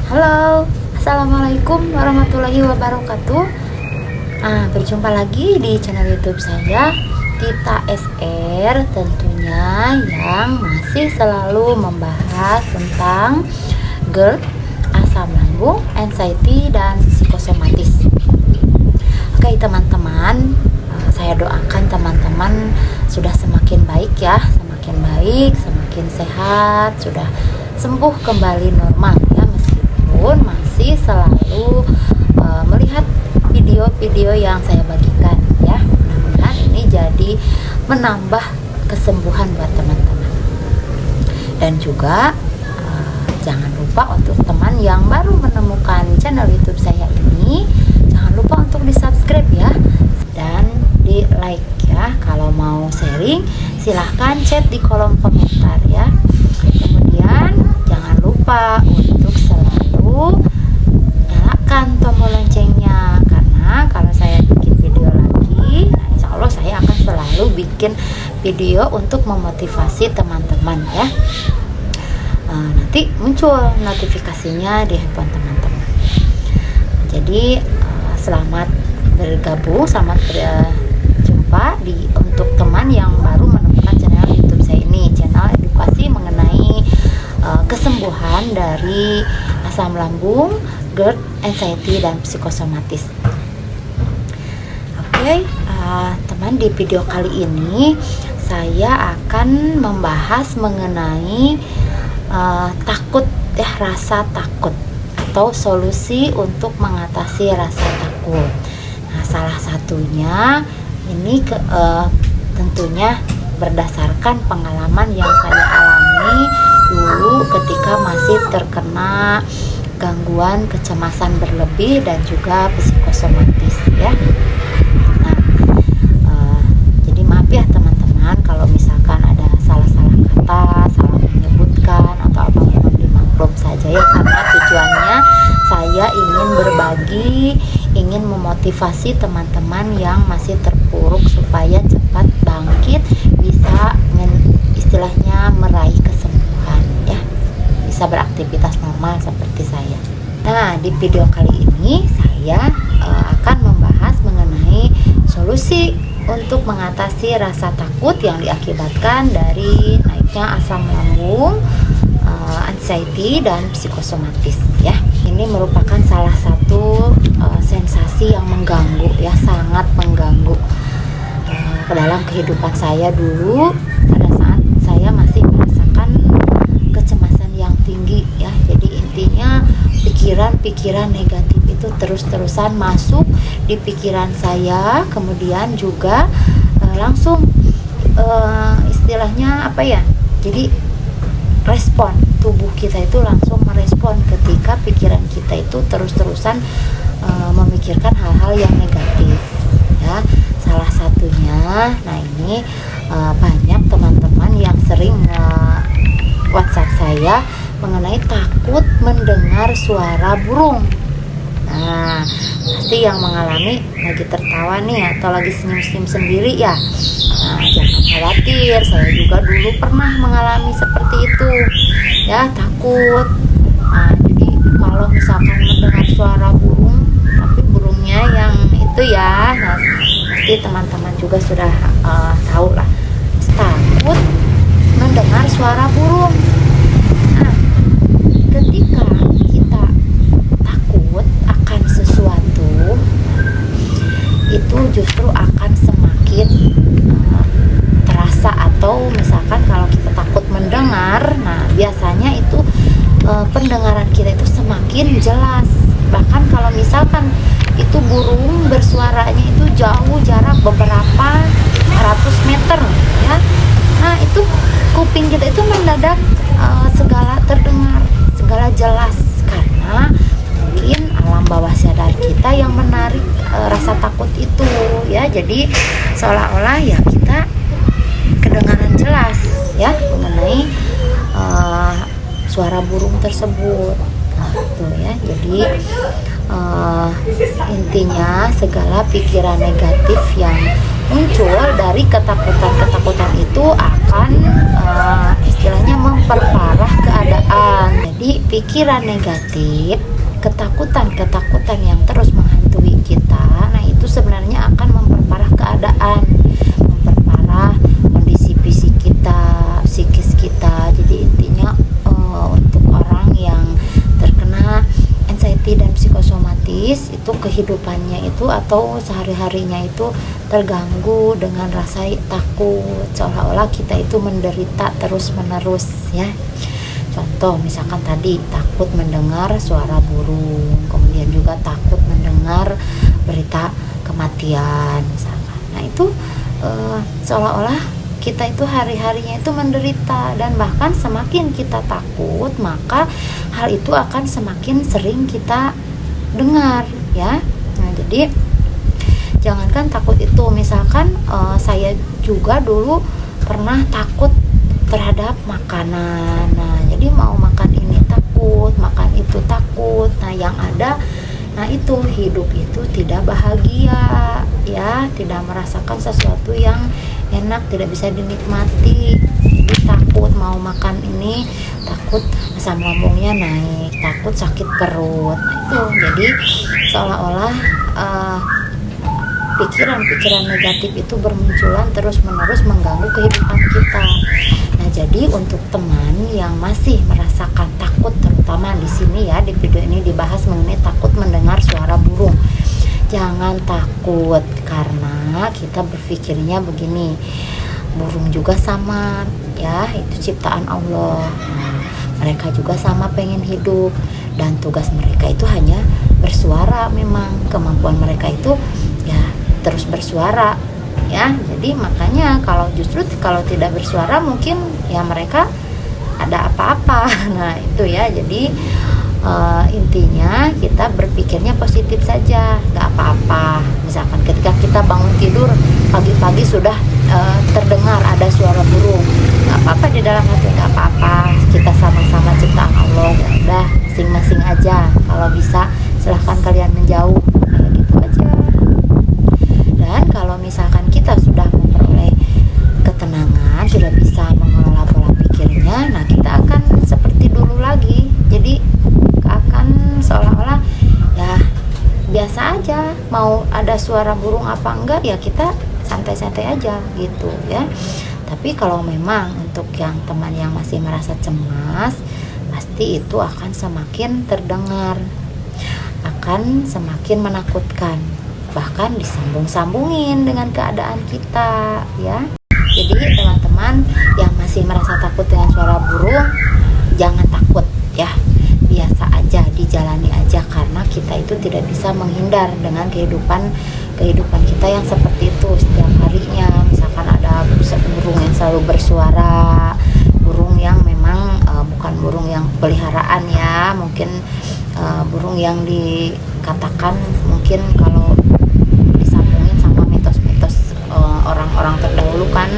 Halo, Assalamualaikum warahmatullahi wabarakatuh. Berjumpa lagi di channel YouTube saya, Tita SR, tentunya yang masih selalu membahas tentang GERD, asam lambung, anxiety, dan psikosomatis. Oke teman-teman, saya doakan teman-teman sudah semakin baik ya, semakin sehat, sudah sembuh kembali normal ya, meskipun masih selalu melihat video-video yang saya bagikan ya. Mudah-mudahan ini jadi menambah kesembuhan buat teman-teman. Dan juga jangan lupa untuk teman yang baru menemukan channel YouTube saya ini, jangan lupa untuk di-subscribe ya, dan di-like ya. Kalau mau sharing silahkan chat di kolom komentar ya. Kemudian jangan lupa untuk selalu nyalakan tombol loncengnya, karena kalau saya bikin video lagi, nah insya Allah saya akan selalu bikin video untuk memotivasi teman-teman ya. Nanti muncul notifikasinya di handphone teman-teman. Jadi selamat bergabung, selamat berjumpa untuk teman yang baru menemukan channel YouTube saya ini, channel edukasi mengenai kesembuhan dari asam lambung, GERD, anxiety, dan psikosomatis. Oke, teman, di video kali ini saya akan membahas mengenai takut ya, rasa takut atau solusi untuk mengatasi rasa takut. Nah, salah satunya ini tentunya berdasarkan pengalaman yang saya alami dulu ketika masih terkena gangguan kecemasan berlebih dan juga psikosomatis ya. Nah, jadi maaf ya teman-teman kalau misalkan ada salah-salah kata, salah menyebutkan atau apa, mohon dimaklum saja ya, karena tujuannya saya ingin berbagi, ingin memotivasi teman-teman yang masih terpuruk supaya cepat bangkit, bisa istilahnya meraih kesembuhan ya, bisa beraktivitas normal seperti saya. Nah, di video kali ini saya akan membahas mengenai solusi untuk mengatasi rasa takut yang diakibatkan dari naiknya asam lambung, anxiety, dan psikosomatis ya. Ini merupakan salah satu sensasi yang mengganggu ya, sangat mengganggu ke dalam kehidupan saya dulu pada saat saya masih merasakan kecemasan yang tinggi ya. Jadi intinya pikiran-pikiran negatif itu terus-terusan masuk di pikiran saya, kemudian juga langsung istilahnya apa ya, jadi respon tubuh kita itu langsung merespon ketika pikiran kita itu terus-terusan memikirkan hal-hal yang negatif ya. Salah satunya, nah ini banyak teman-teman yang sering WhatsApp saya mengenai takut mendengar suara burung. Nah, pasti yang mengalami lagi tertawa nih atau lagi senyum-senyum sendiri ya. Nah, jangan khawatir, saya juga dulu pernah mengalami seperti itu ya, takut. Nah, jadi kalau misalkan mendengar suara burung, tapi burungnya yang itu ya, nah pasti teman-teman juga sudah tahu lah, takut mendengar suara burung. Nah, ketika kita takut akan sesuatu, itu justru akan semakin terasa. Atau misalkan kalau kita takut mendengar, nah biasanya itu pendengaran kita itu semakin jelas. Bahkan kalau misalkan itu burung bersuaranya itu jauh, jarak beberapa ratus meter ya, nah itu kuping kita itu mendadak segala terdengar, segala jelas, karena mungkin alam bawah sadar kita yang menarik rasa takut itu ya. Jadi seolah-olah ya kita kedengaran jelas ya mengenai suara burung tersebut. Nah, itu ya. Jadi intinya segala pikiran negatif yang muncul dari ketakutan itu akan istilahnya memperparah keadaan. Jadi pikiran negatif, ketakutan yang terus menghantui kita, nah itu sebenarnya akan memperparah keadaan, memperparah kondisi fisik kita, psikis kita. Jadi intinya untuk orang yang terkena anxiety dan psikosomatis itu kehidupannya itu atau sehari-harinya itu terganggu dengan rasa takut, seolah-olah kita itu menderita terus-menerus ya. Contoh misalkan tadi takut mendengar suara burung, kemudian juga takut mendengar berita kematian misalkan. Nah itu seolah-olah kita itu hari-harinya itu menderita, dan bahkan semakin kita takut maka hal itu akan semakin sering kita dengar ya. Nah jadi jangankan takut itu, misalkan saya juga dulu pernah takut terhadap makanan. Nah jadi mau makan ini takut, makan itu takut. Nah yang ada, nah itu hidup itu tidak bahagia ya, tidak merasakan sesuatu yang enak, tidak bisa dinikmati. Jadi takut mau makan ini, takut asam lambungnya naik, takut sakit perut. Nah itu jadi seolah-olah pikiran-pikiran negatif itu bermunculan terus-menerus mengganggu kehidupan kita. Nah, jadi untuk teman yang masih merasakan takut, terutama di sini ya, di video ini dibahas mengenai takut mendengar suara burung. Jangan takut, karena kita berpikirnya begini, burung juga sama ya, itu ciptaan Allah. Nah, mereka juga sama pengen hidup, dan tugas mereka itu hanya bersuara. Memang kemampuan mereka itu ya terus bersuara ya. Jadi makanya kalau tidak bersuara mungkin ya mereka ada apa-apa. Nah itu ya, jadi intinya kita berpikirnya positif saja, gak apa-apa. Misalkan ketika kita bangun tidur pagi-pagi sudah terdengar ada suara burung, gak apa-apa, di dalam hati gak apa-apa, kita sama-sama ciptaan Allah, ya udah masing-masing aja. Kalau bisa silahkan kalian menjauh, kayak gitu aja. Dan kalau misalkan kita sudah memperoleh ketenangan, sudah bisa mengelola pola pikirnya, nah kita akan seperti dulu lagi. Jadi akan seolah-olah ya biasa aja, mau ada suara burung apa enggak ya kita santai-santai aja gitu ya. Tapi kalau memang untuk yang teman yang masih merasa cemas, pasti itu akan semakin terdengar, akan semakin menakutkan, bahkan disambung-sambungin dengan keadaan kita ya. Jadi teman-teman yang masih merasa takut dengan suara burung, jangan takut ya, biasa aja, dijalani aja, karena kita itu tidak bisa menghindar dengan kehidupan kita yang seperti itu setiap harinya. Misalkan ada burung yang selalu bersuara, burung yang memang bukan burung yang peliharaan ya, mungkin burung yang dikatakan mungkin kalau disambungin sama mitos-mitos orang-orang terdahulu kan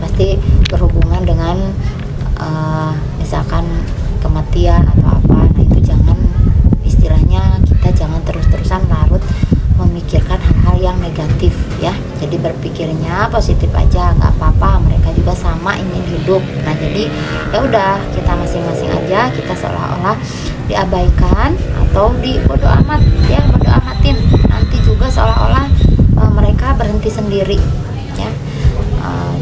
pasti berhubungan dengan misalkan kematian atau apa. Nah itu jangan, istilahnya kita jangan terus-terusan larut memikirkan hal-hal yang negatif ya. Jadi berpikirnya positif aja, nggak apa-apa, mereka juga sama ingin hidup. Nah jadi ya udah, kita masing-masing aja, kita seolah-olah diabaikan atau bodo amat ya, bodo amatin. Nanti juga seolah-olah mereka berhenti sendiri ya.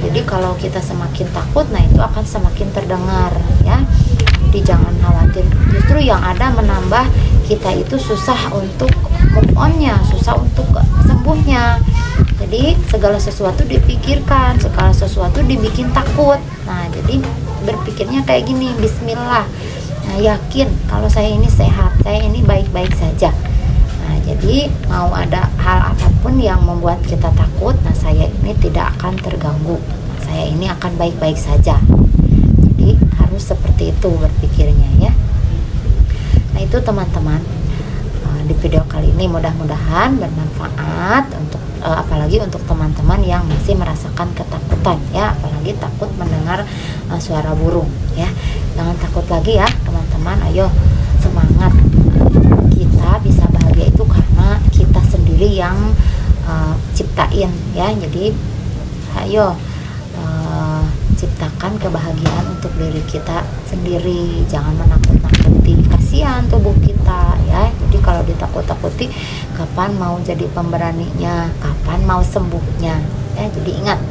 Jadi kalau kita semakin takut, nah itu akan semakin terdengar ya. Jadi jangan khawatir, justru yang ada menambah kita itu susah untuk move on-nya, susah untuk sembuhnya. Jadi segala sesuatu dipikirkan, segala sesuatu dibikin takut. Nah jadi berpikirnya kayak gini, bismillah, nah yakin kalau saya ini sehat, saya ini baik-baik saja. Nah jadi mau ada hal apapun yang membuat kita takut, nah saya ini tidak akan terganggu, saya ini akan baik-baik saja. Jadi harus seperti itu berpikirnya ya. Nah itu teman-teman, di video kali ini mudah-mudahan bermanfaat untuk apalagi untuk teman-teman yang masih merasakan ketakutan ya, apalagi takut mendengar suara burung ya. Jangan takut lagi ya teman-teman, ayo semangat. Kita bisa bahagia itu karena kita sendiri yang ciptain ya. Jadi ayo ciptakan kebahagiaan untuk diri kita sendiri, jangan menakut-nakuti, kasihan tubuh kita ya. Jadi kalau ditakut-takuti, kapan mau jadi pemberaninya, kapan mau sembuhnya ya. Jadi ingat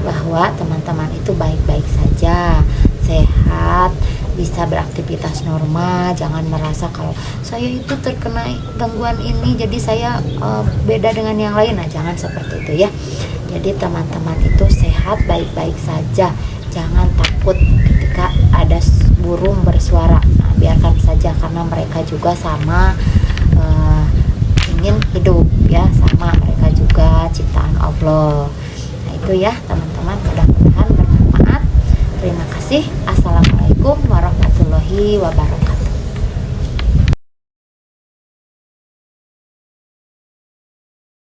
bahwa teman-teman itu baik-baik saja, sehat, bisa beraktivitas normal. Jangan merasa kalau saya itu terkena gangguan ini jadi saya beda dengan yang lain. Nah, jangan seperti itu ya. Jadi teman-teman itu sehat, baik-baik saja. Jangan takut ketika ada burung bersuara. Nah, biarkan saja karena mereka juga sama ingin hidup ya, sama mereka juga ciptaan Allah. Nah, itu ya teman-teman, mudah-mudahan bermanfaat. Terima kasih. Assalamualaikum warahmatullahi wabarakatuh.